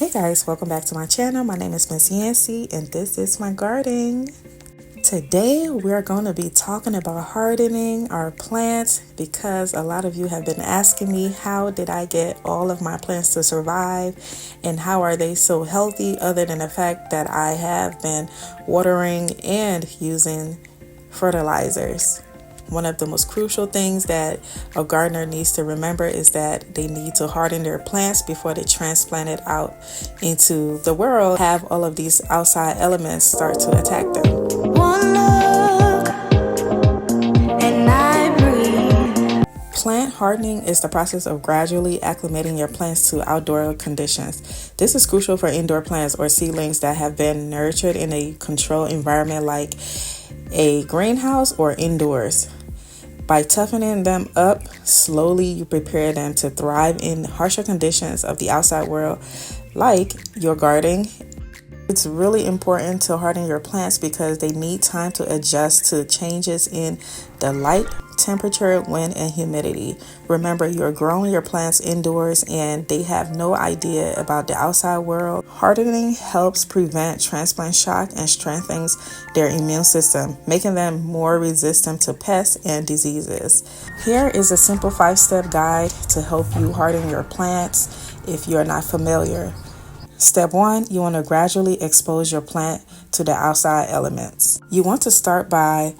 Hey guys, welcome back to my channel. My name is Miss Yancy and this is my gardening. Today we're going to be talking about hardening our plants because a lot of you have been asking me how did I get all of my plants to survive and how are they so healthy other than the fact that I have been watering and using fertilizers. One of the most crucial things that a gardener needs to remember is that they need to harden their plants before they transplant it out into the world. Have all of these outside elements start to attack them. One look and I breathe. Plant hardening is the process of gradually acclimating your plants to outdoor conditions. This is crucial for indoor plants or seedlings that have been nurtured in a controlled environment like a greenhouse or indoors. By toughening them up slowly, you prepare them to thrive in harsher conditions of the outside world, like your garden. It's really important to harden your plants because they need time to adjust to changes in the light, temperature, wind, and humidity. Remember, you're growing your plants indoors and they have no idea about the outside world. Hardening helps prevent transplant shock and strengthens their immune system, making them more resistant to pests and diseases. Here is a simple 5-step guide to help you harden your plants if you're not familiar. Step 1, you want to gradually expose your plant to the outside elements. You want to start by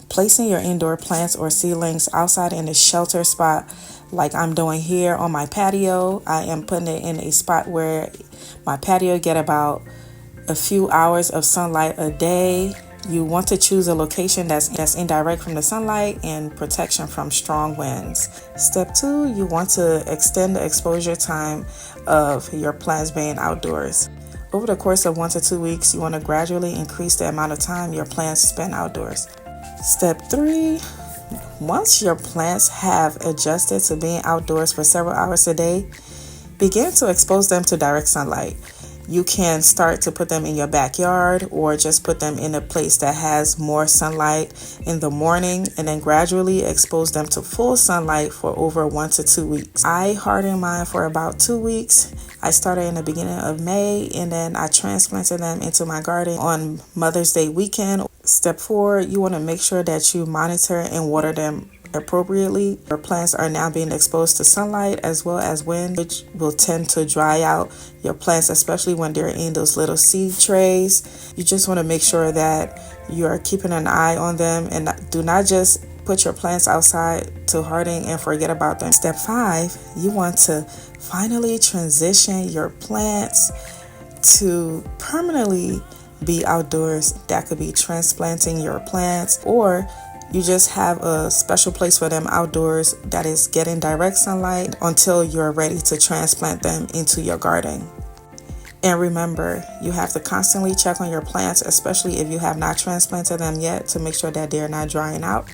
placing your indoor plants or seedlings outside in a shelter spot like I'm doing here on my patio. I am putting it in a spot where my patio get about a few hours of sunlight a day. You want to choose a location that's indirect from the sunlight and protection from strong winds. Step 2, you want to extend the exposure time of your plants being outdoors. Over the course of 1 to 2 weeks, you want to gradually increase the amount of time your plants spend outdoors. Step 3, once your plants have adjusted to being outdoors for several hours a day, begin to expose them to direct sunlight. You can start to put them in your backyard or just put them in a place that has more sunlight in the morning and then gradually expose them to full sunlight for over 1 to 2 weeks. I hardened mine for about 2 weeks. I started in the beginning of May and then I transplanted them into my garden on Mother's Day weekend. Step 4, you want to make sure that you monitor and water them appropriately. Your plants are now being exposed to sunlight as well as wind, which will tend to dry out your plants, especially when they're in those little seed trays. You just want to make sure that you are keeping an eye on them and do not just put your plants outside to harden and forget about them. Step 5, you want to finally transition your plants to permanently be outdoors. That could be transplanting your plants, or you just have a special place for them outdoors that is getting direct sunlight until you're ready to transplant them into your garden. And remember, you have to constantly check on your plants, especially if you have not transplanted them yet, to make sure that they're not drying out.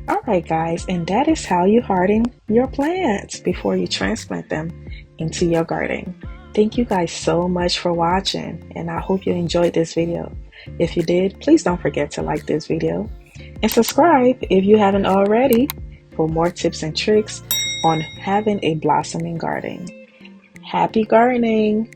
Alright guys, and that is how you harden your plants before you transplant them into your garden. Thank you guys so much for watching, and I hope you enjoyed this video. If you did, please don't forget to like this video and subscribe if you haven't already for more tips and tricks on having a blossoming garden. Happy gardening!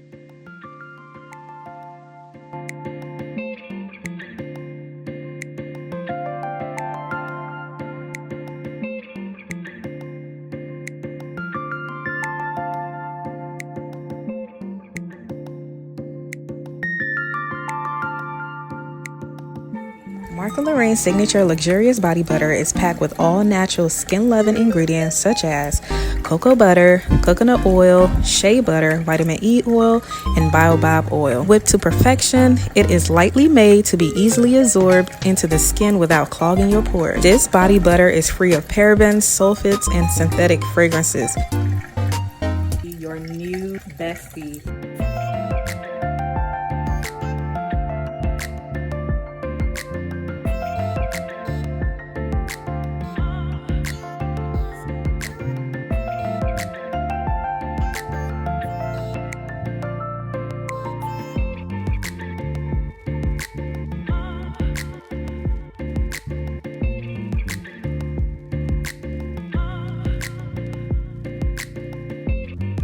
Marc & Lorraine's signature luxurious body butter is packed with all natural skin-loving ingredients such as cocoa butter, coconut oil, shea butter, vitamin E oil, and baobab oil. Whipped to perfection, it is lightly made to be easily absorbed into the skin without clogging your pores. This body butter is free of parabens, sulfates, and synthetic fragrances. Your new bestie.